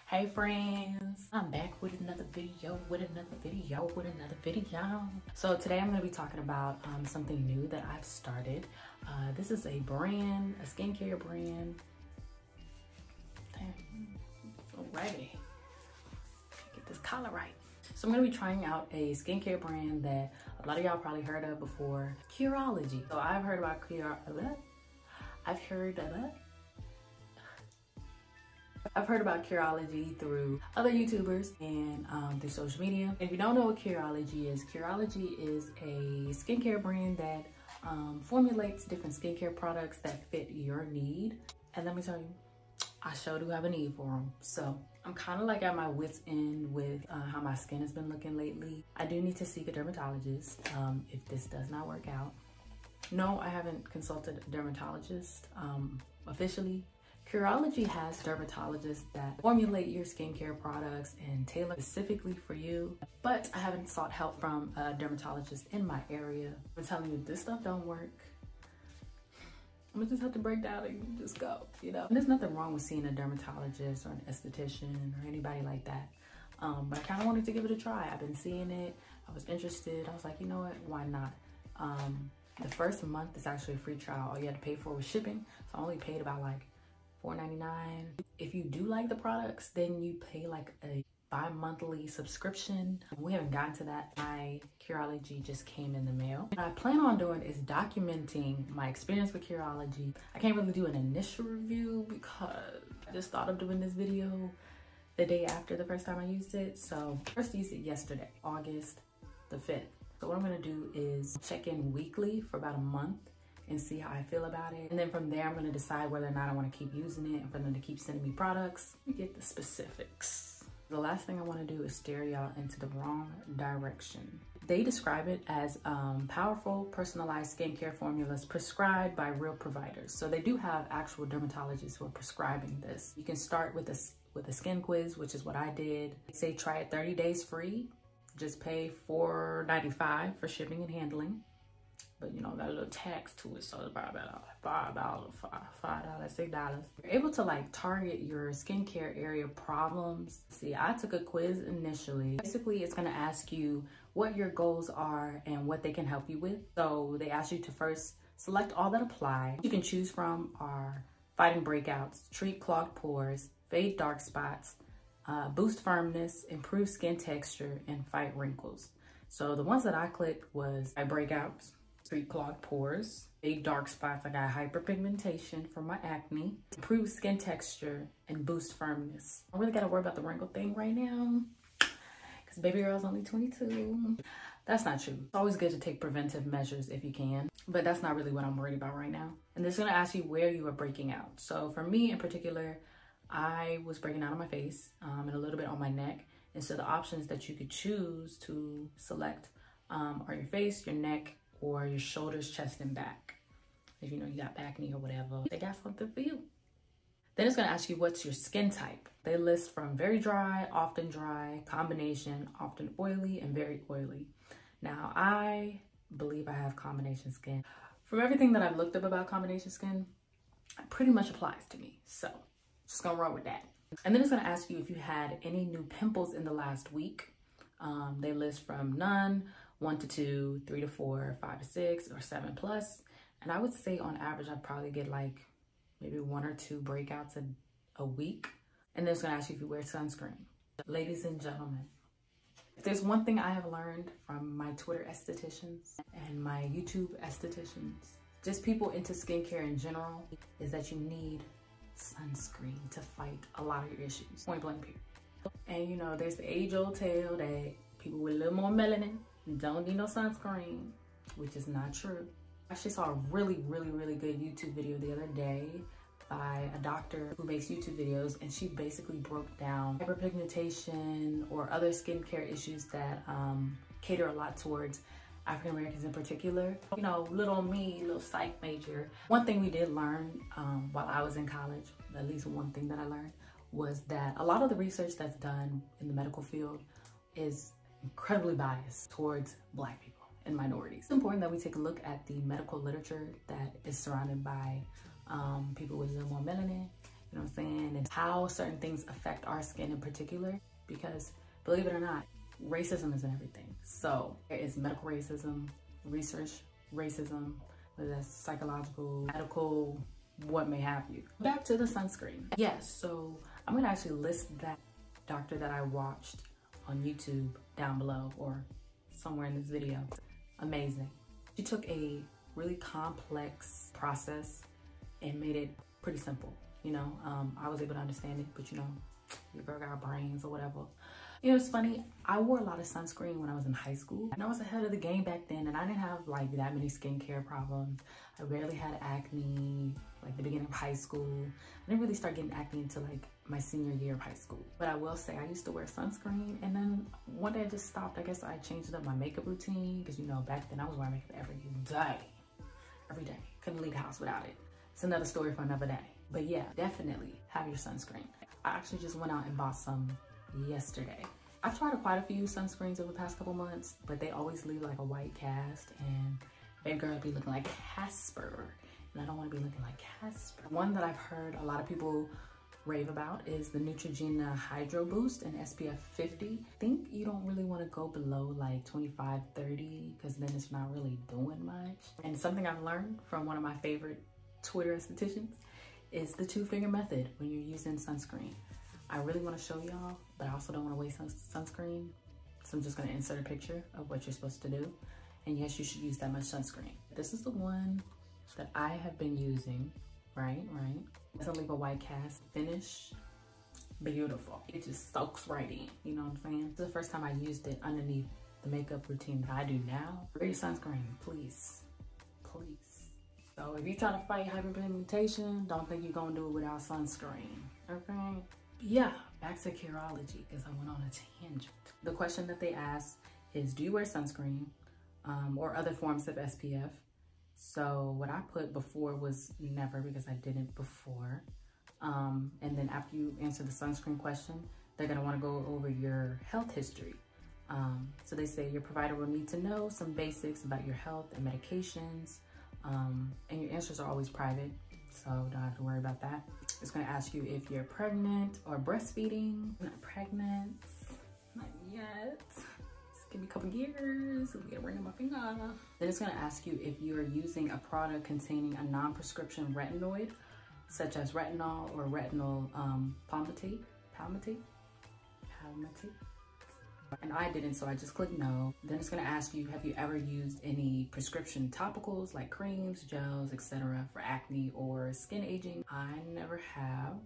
Hey friends, I'm back with another video, So today I'm going to be talking about something new that I've started. This is a brand, a skincare brand. Damn, so raggedy. Get this collar right. So I'm going to be trying out a skincare brand that a lot of y'all probably heard of before, Curology. So I've heard about Curology through other YouTubers and through social media. If you don't know what Curology is a skincare brand that formulates different skincare products that fit your need. And let me tell you, I sure do have a need for them. So I'm kind of like at my wit's end with how my skin has been looking lately. I do need to seek a dermatologist if this does not work out. No, I haven't consulted a dermatologist officially. Curology has dermatologists that formulate your skincare products and tailor specifically for you, but I haven't sought help from a dermatologist in my area. I'm telling you, this stuff don't work. I'm gonna just have to break down and just go, you know? And there's nothing wrong with seeing a dermatologist or an esthetician or anybody like that. But I kind of wanted to give it a try. I've been seeing it, I was interested. I was like, you know what, why not? The first month is actually a free trial. All you had to pay for was shipping. So I only paid about like $4.99. If you do like the products, then you pay like a bi-monthly subscription. We haven't gotten to that. My Curology just came in the mail. What I plan on doing is documenting my experience with Curology. I can't really do an initial review because I just thought of doing this video the day after the first time I used it. So I first used it yesterday, August the 5th. So what I'm gonna do is check in weekly for about a month and see how I feel about it. And then from there, I'm gonna decide whether or not I wanna keep using it and for them to keep sending me products. Let me get the specifics. The last thing I wanna do is steer y'all into the wrong direction. They describe it as powerful, personalized skincare formulas prescribed by real providers. So they do have actual dermatologists who are prescribing this. You can start with a skin quiz, which is what I did. They say try it 30 days free. Just pay $4.95 for shipping and handling. But you know, got a little tax to it, so it's probably about $5, $6. You're able to like target your skincare area problems. See, I took a quiz initially. Basically, it's gonna ask you what your goals are and what they can help you with. So they ask you to first select all that apply. You can choose from are fighting breakouts, treat clogged pores, fade dark spots, boost firmness, improve skin texture, and fight wrinkles. So the ones that I clicked was fight breakouts, treat clogged pores, fade dark spots. I got hyperpigmentation from my acne, improve skin texture, and boost firmness. I really gotta worry about the wrinkle thing right now because baby girl's only 22. That's not true. It's always good to take preventive measures if you can, but that's not really what I'm worried about right now. And this is gonna ask you where you are breaking out. So for me in particular, I was breaking out on my face and a little bit on my neck. And so the options that you could choose to select are your face, your neck, or your shoulders, chest, and back. If you know you got acne or whatever, they got something for you. Then it's gonna ask you what's your skin type. They list from very dry, combination, often oily, and very oily. Now, I believe I have combination skin. From everything that I've looked up about combination skin, it pretty much applies to me. So just gonna roll with that. And then it's gonna ask you if you had any new pimples in the last week. They list from none, 1 to 2, 3 to 4, 5 to 6, or 7+. And I would say on average, I'd probably get like maybe 1 or 2 breakouts a week. And then it's gonna ask you if you wear sunscreen. Ladies and gentlemen, if there's one thing I have learned from my Twitter estheticians and my YouTube estheticians, just people into skincare in general, is that you need sunscreen to fight a lot of your issues, point blank period. And you know, there's the age-old tale that people with a little more melanin don't need no sunscreen, which is not true. I actually saw a really good YouTube video the other day by a doctor who makes YouTube videos, and she basically broke down hyperpigmentation or other skincare issues that cater a lot towards African Americans in particular. You know, little me, little psych major. One thing we did learn while I was in college, at least one thing that I learned, was that a lot of the research that's done in the medical field is incredibly biased towards Black people and minorities. It's important that we take a look at the medical literature that is surrounded by people with a little more melanin you know what I'm saying, and how certain things affect our skin in particular, because believe it or not, racism is in everything. So there is medical racism, research racism, whether that's psychological, medical, what may have you. Back to the sunscreen. Yes, so I'm gonna actually list that doctor that I watched on YouTube down below or somewhere in this video. Amazing. She took a really complex process and made it pretty simple. You know, I was able to understand it, but you know, your girl got brains or whatever. You know, it's funny, I wore a lot of sunscreen when I was in high school, and I was ahead of the game back then, and I didn't have like that many skincare problems. I rarely had acne, like the beginning of high school. I didn't really start getting acne until like my senior year of high school. But I will say, I used to wear sunscreen, and then one day I just stopped. I guess I changed up my makeup routine, because you know, back then I was wearing makeup every day. Couldn't leave the house without it. It's another story for another day. But yeah, definitely have your sunscreen. I actually just went out and bought some yesterday. I've tried quite a few sunscreens over the past couple months, but they always leave like a white cast, and baby girl be looking like Casper, and I don't want to be looking like Casper. One that I've heard a lot of people rave about is the Neutrogena Hydro Boost in SPF 50. I think you don't really want to go below like 25, 30, because then it's not really doing much. And something I've learned from one of my favorite Twitter estheticians is the 2-finger method when you're using sunscreen. I really want to show y'all, but I also don't want to waste sunscreen. So I'm just going to insert a picture of what you're supposed to do. And yes, you should use that much sunscreen. This is the one that I have been using, right? Doesn't leave a white cast. Finish, beautiful. It just soaks right in, you know what I'm saying? This is the first time I used it underneath the makeup routine that I do now. Wear your sunscreen, please, please. So if you're trying to fight hyperpigmentation, don't think you're gonna do it without sunscreen, okay? Yeah, back to Curology, because I went on a tangent. The question that they asked is, do you wear sunscreen or other forms of SPF? So what I put before was never, because I didn't before. And then after you answer the sunscreen question, they're gonna wanna go over your health history. So they say your provider will need to know some basics about your health and medications. And your answers are always private, so don't have to worry about that. It's gonna ask you if you're pregnant or breastfeeding. Not pregnant, not yet. Just give me a couple years, we get a ring on my finger. Then it's gonna ask you if you are using a product containing a non-prescription retinoid, such as retinol or retinol palmitate. And I didn't, so I just clicked no. Then it's gonna ask you, have you ever used any prescription topicals like creams, gels, etc. for acne or skin aging? I never have.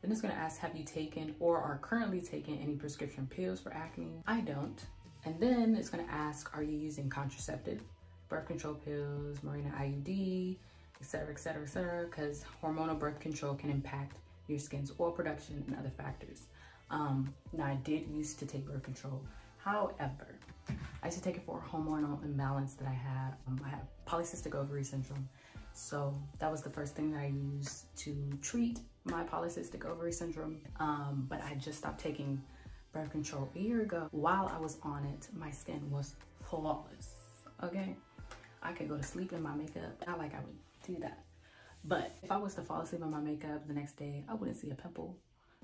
Then it's gonna ask, have you taken or are currently taking any prescription pills for acne? I don't. And then it's gonna ask, are you using contraceptive, birth control pills, Mirena IUD, etc., etc., etc., because hormonal birth control can impact your skin's oil production and other factors. Now I did used to take birth control. However, I used to take it for a hormonal imbalance that I had. I have polycystic ovary syndrome. So that was the first thing that I used to treat my polycystic ovary syndrome. But I just stopped taking birth control a year ago. While I was on it, my skin was flawless, okay? I could go to sleep in my makeup. Not like I would do that. But if I was to fall asleep in my makeup the next day, I wouldn't see a pimple.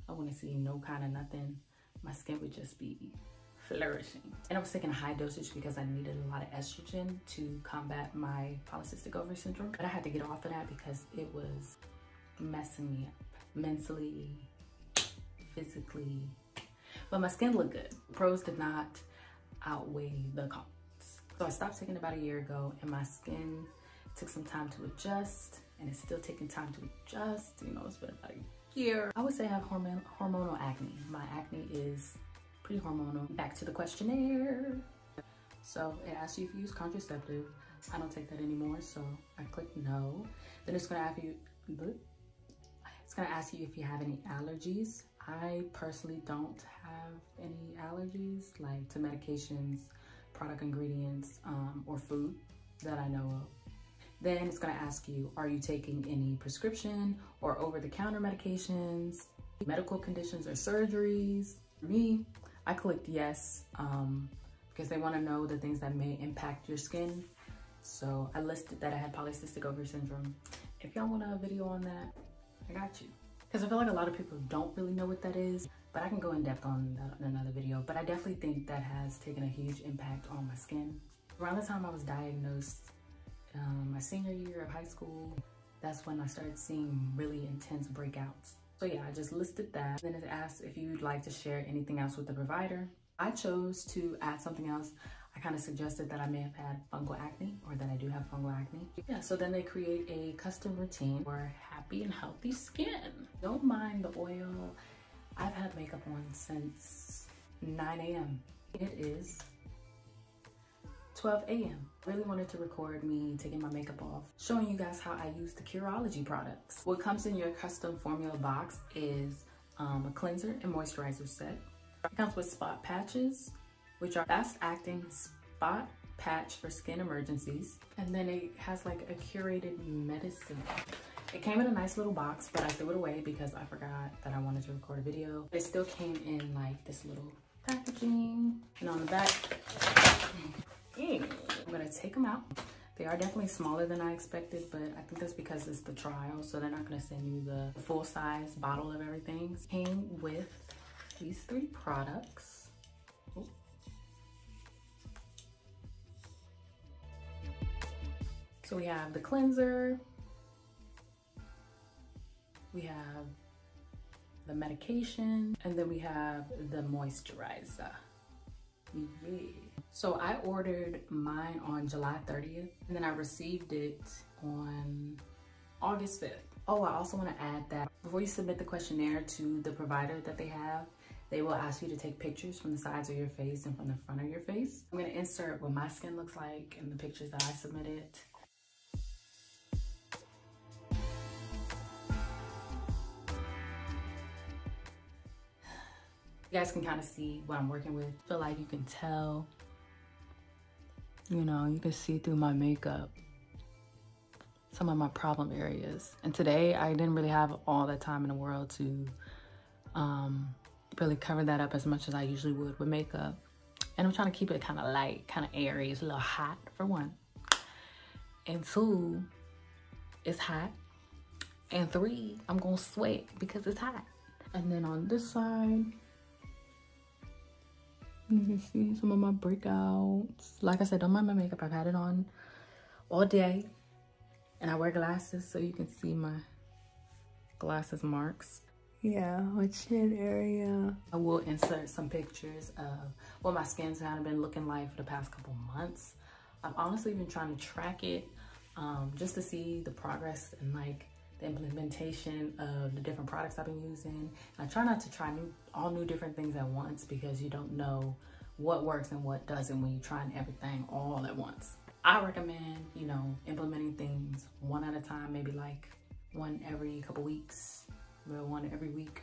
I wouldn't see no kind of nothing. My skin would just be flourishing. And I was taking a high dosage because I needed a lot of estrogen to combat my polycystic ovary syndrome. But I had to get off of that because it was messing me up mentally, physically. But my skin looked good. Pros did not outweigh the cons. So I stopped taking about a year ago, and my skin took some time to adjust, and it's still taking time to adjust. You know, it's been about a year. I would say I have hormonal acne. My acne is pretty hormonal. Back to the questionnaire. So it asks you if you use contraceptive. I don't take that anymore, so I click no. Then it's gonna ask you if you have any allergies. I personally don't have any allergies, like to medications, product ingredients, or food that I know of. Then it's gonna ask you, are you taking any prescription or over-the-counter medications, medical conditions or surgeries? For me, I clicked yes, because they wanna know the things that may impact your skin. So I listed that I had polycystic ovary syndrome. If y'all want a video on that, I got you. because I feel like a lot of people don't really know what that is, but I can go in depth on that in another video. But I definitely think that has taken a huge impact on my skin. Around the time I was diagnosed, my senior year of high school, that's when I started seeing really intense breakouts. So yeah, I just listed that. Then it asked if you'd like to share anything else with the provider. I chose to add something else. I kind of suggested that I may have had fungal acne, or that I do have fungal acne. Yeah, so then they create a custom routine for happy and healthy skin. Don't mind the oil. I've had makeup on since 9 a.m. It is 12 a.m. Really wanted to record me taking my makeup off, showing you guys how I use the Curology products. What comes in your custom formula box is a cleanser and moisturizer set. It comes with spot patches, which are fast-acting spot patch for skin emergencies. And then it has like a curated medicine. It came in a nice little box, but I threw it away because I forgot that I wanted to record a video. It still came in like this little packaging. And on the back, I'm gonna take them out. They are definitely smaller than I expected, but I think that's because it's the trial, so they're not gonna send you the full-size bottle of everything. Came with these 3 products. Ooh. So we have the cleanser, we have the medication, and then we have the moisturizer. Yeah. So I ordered mine on July 30th, and then I received it on August 5th. Oh, I also want to add that before you submit the questionnaire to the provider that they have, they will ask you to take pictures from the sides of your face and from the front of your face. I'm going to insert what my skin looks like in the pictures that I submitted. You guys can kind of see what I'm working with. I feel like you can tell, you know, you can see through my makeup some of my problem areas. And today I didn't really have all the time in the world to really cover that up as much as I usually would with makeup. And I'm trying to keep it kind of light, kind of airy. It's a little hot for one. And 2, it's hot. And 3, I'm gonna sweat because it's hot. And then on this side, you can see some of my breakouts. Like I said, don't mind my makeup. I've had it on all day. And I wear glasses so you can see my glasses marks. Yeah, my chin area. I will insert some pictures of what my skin's kind of been looking like for the past couple months. I've honestly been trying to track it just to see the progress and like the implementation of the different products I've been using. And I try not to try all new different things at once because you don't know what works and what doesn't when you're trying everything all at once. I recommend, you know, implementing things one at a time, maybe like one every couple weeks, or one every week.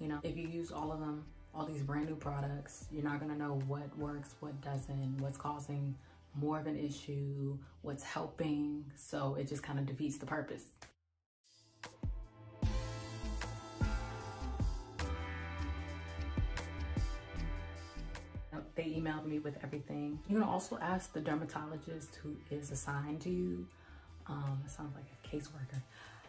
You know, if you use all of them, all these brand new products, you're not gonna know what works, what doesn't, what's causing more of an issue, what's helping. So it just kind of defeats the purpose. They emailed me with everything. You can also ask the dermatologist who is assigned to you. It sounds like a caseworker.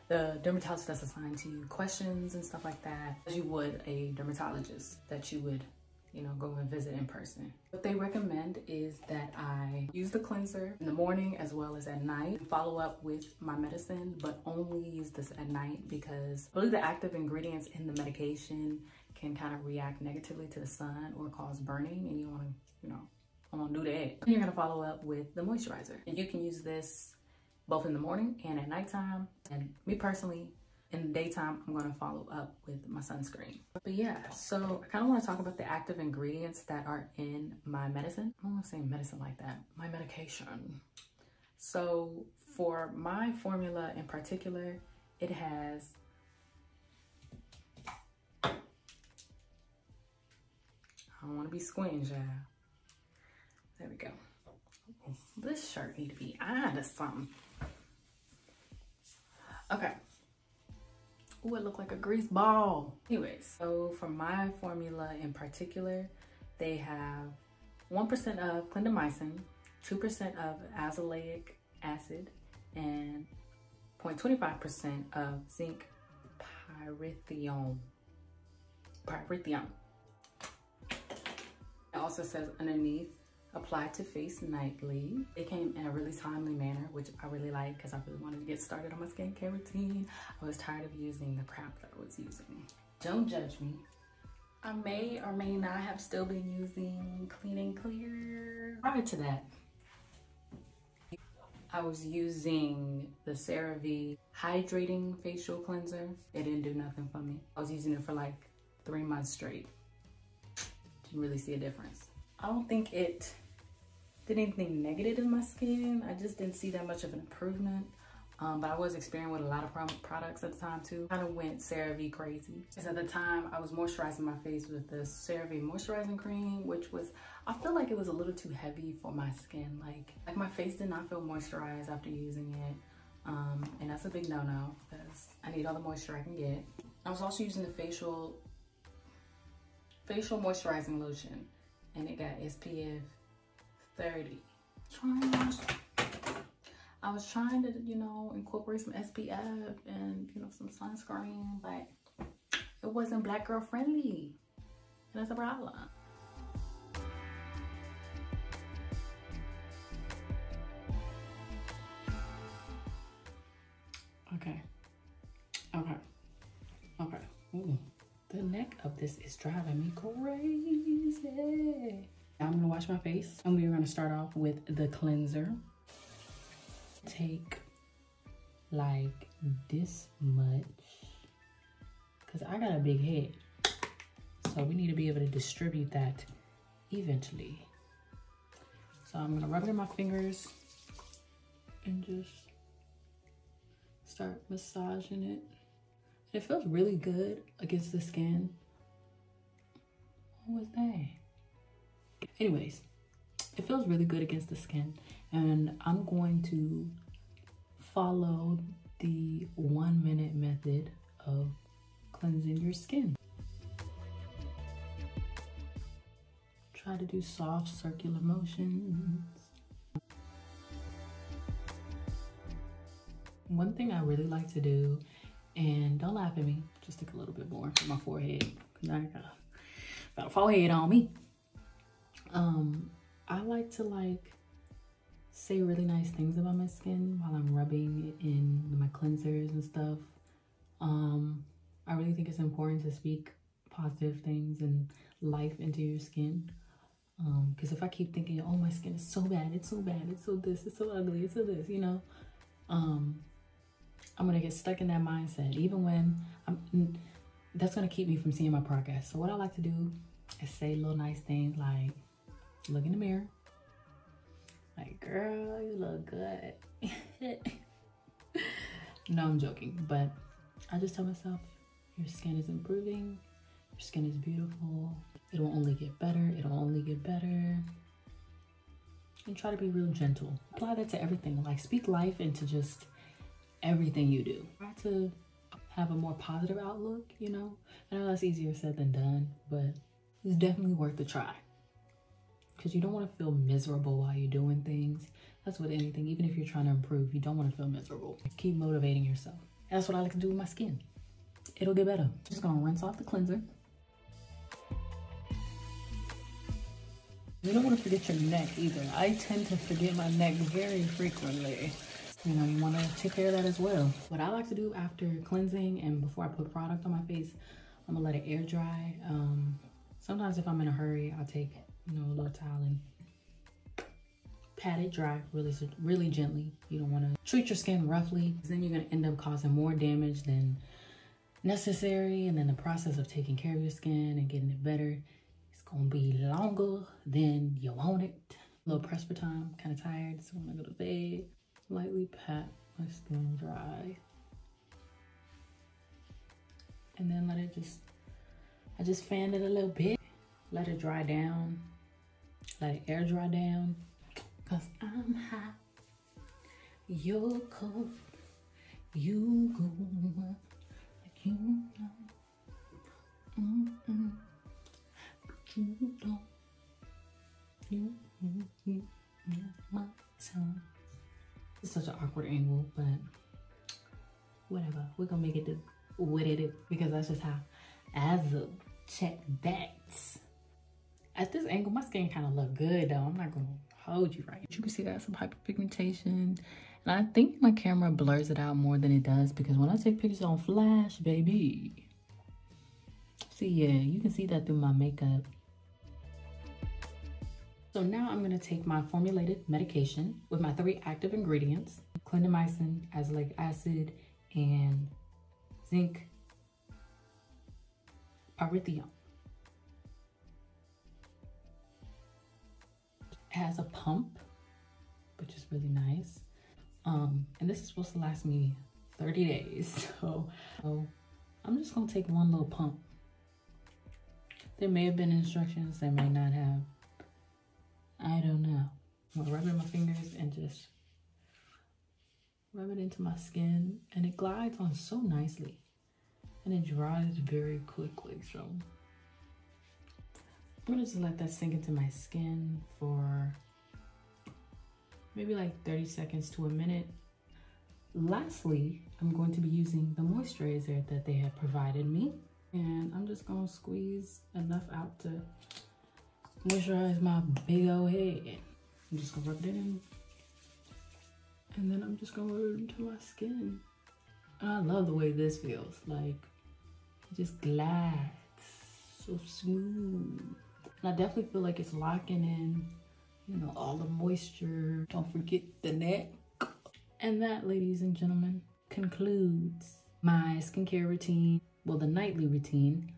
The dermatologist that's assigned to you questions and stuff like that, as you would a dermatologist that you would, you know, go and visit in person. What they recommend is that I use the cleanser in the morning as well as at night. Follow up with my medicine, but only use this at night because really the active ingredients in the medication can kind of react negatively to the sun or cause burning, and you want to, you know, I don't do that. And you're gonna follow up with the moisturizer. And you can use this both in the morning and at nighttime. And me personally, in the daytime, I'm gonna follow up with my sunscreen. But yeah, so I kind of want to talk about the active ingredients that are in my medicine. I don't want to say medicine like that, my medication. So for my formula in particular, it has I don't want to be squinting, y'all. There we go. This shirt need to be ironed or something. Okay. Ooh, it looked like a grease ball. Anyways, so for my formula in particular, they have 1% of clindamycin, 2% of azelaic acid, and 0.25% of zinc Pyrithium. It also says underneath, apply to face nightly. It came in a really timely manner, which I really like because I really wanted to get started on my skincare routine. I was tired of using the crap that I was using. Don't judge me. I may or may not have still been using Clean and Clear. Prior to that, I was using the CeraVe Hydrating Facial Cleanser. It didn't do nothing for me. I was using it for like 3 months straight. Didn't really see a difference. I don't think it did anything negative in my skin. I just didn't see that much of an improvement. But I was experimenting with a lot of products at the time too. Kind of went CeraVe crazy. Because at the time I was moisturizing my face with the CeraVe moisturizing cream, which was, I feel like it was a little too heavy for my skin. Like my face did not feel moisturized after using it. And that's a big no-no because I need all the moisture I can get. I was also using the facial moisturizing lotion, and it got SPF 30. I was trying to, you know, incorporate some SPF and, you know, some sunscreen, but it wasn't black girl friendly. And that's a problem. Okay. Ooh. The neck of this is driving me crazy. Now I'm gonna wash my face, and we're gonna start off with the cleanser. Take like this much, because I got a big head, so we need to be able to distribute that evenly. So I'm gonna rub it in my fingers and just start massaging it. It feels really good against the skin. What was that? Anyways, it feels really good against the skin, and I'm going to follow the 1-minute method of cleansing your skin. Try to do soft circular motions. One thing I really like to do, and don't laugh at me, just take a little bit more from my forehead, because I got a forehead on me. I like to say really nice things about my skin while I'm rubbing it in my cleansers and stuff. I really think it's important to speak positive things and life into your skin. Because if I keep thinking, oh, my skin is so bad, it's so bad, it's so this, it's so ugly, it's so this, you know, I'm gonna get stuck in that mindset, even when that's gonna keep me from seeing my progress. So what I like to do is say little nice things like, look in the mirror, like, girl, you look good. No, I'm joking, but I just tell myself, your skin is improving, your skin is beautiful, it'll only get better, it'll only get better. And try to be real gentle. Apply that to everything, like speak life into just everything you do. Try to have a more positive outlook, you know? I know that's easier said than done, but it's definitely worth a try. Because you don't want to feel miserable while you're doing things. That's with anything, even if you're trying to improve, you don't want to feel miserable. Keep motivating yourself. That's what I like to do with my skin. It'll get better. Just gonna rinse off the cleanser. You don't want to forget your neck either. I tend to forget my neck very frequently. You know, you want to take care of that as well. What I like to do after cleansing and before I put product on my face, I'm gonna let it air dry. Sometimes if I'm in a hurry, I'll take, you know, a little towel and pat it dry really gently. You don't want to treat your skin roughly, because then you're going to end up causing more damage than necessary. And then the process of taking care of your skin and getting it better, it's going to be longer than you want it. A little pressed for time, kind of tired, so when I go to bed, lightly pat my skin dry. And then let it I just fan it a little bit, let it dry down, let it air dry down. Cause I'm hot, you're cold, you go like you know, but you don't, you my tongue. It's such an awkward angle, but whatever, we're gonna make it do. what it is, because that's just how Azul check that. At this angle, my skin kind of look good though. I'm not gonna hold you right. You can see I got some hyperpigmentation, and I think my camera blurs it out more than it does, because when I take pictures on flash, baby. See, yeah, you can see that through my makeup. So now I'm gonna take my formulated medication with my 3 active ingredients: clindamycin, azelaic acid, and zinc pyrithione. It has a pump, which is really nice. And this is supposed to last me 30 days. So I'm just gonna take one little pump. There may have been instructions, there may not have. I don't know. I'm gonna rub it in my fingers and just rub it into my skin, and it glides on so nicely and it dries very quickly. So I'm gonna just let that sink into my skin for maybe like 30 seconds to a minute. Lastly, I'm going to be using the moisturizer that they have provided me, and I'm just gonna squeeze enough out to moisturize my big old head. I'm just gonna rub it in, and then I'm just gonna rub it into my skin. And I love the way this feels. Like, it just glides so smooth. And I definitely feel like it's locking in, you know, all the moisture. Don't forget the neck. And that, ladies and gentlemen, concludes my skincare routine. Well, the nightly routine,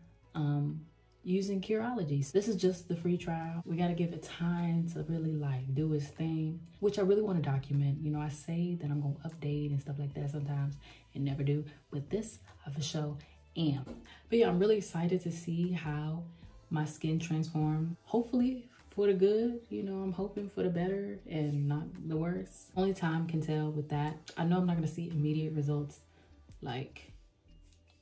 using Curology. This is just the free trial. We gotta give it time to really like do its thing, which I really want to document. You know, I say that I'm gonna update and stuff like that sometimes and never do, but this I for sure am. But yeah, I'm really excited to see how my skin transforms. Hopefully for the good, you know, I'm hoping for the better and not the worse. Only time can tell with that. I know I'm not gonna see immediate results like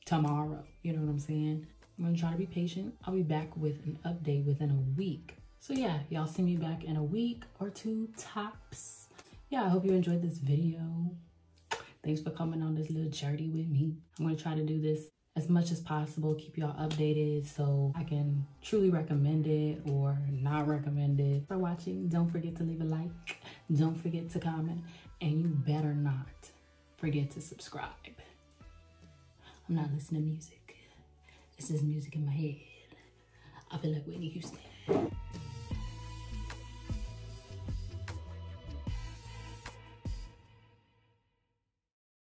tomorrow, you know what I'm saying? I'm gonna try to be patient. I'll be back with an update within a week. So yeah, y'all see me back in a week or 2 tops. Yeah, I hope you enjoyed this video. Thanks for coming on this little journey with me. I'm gonna try to do this as much as possible, keep y'all updated so I can truly recommend it or not recommend it. For watching, don't forget to leave a like, don't forget to comment, and you better not forget to subscribe. I'm not listening to music. This is music in my head. I feel like Whitney Houston.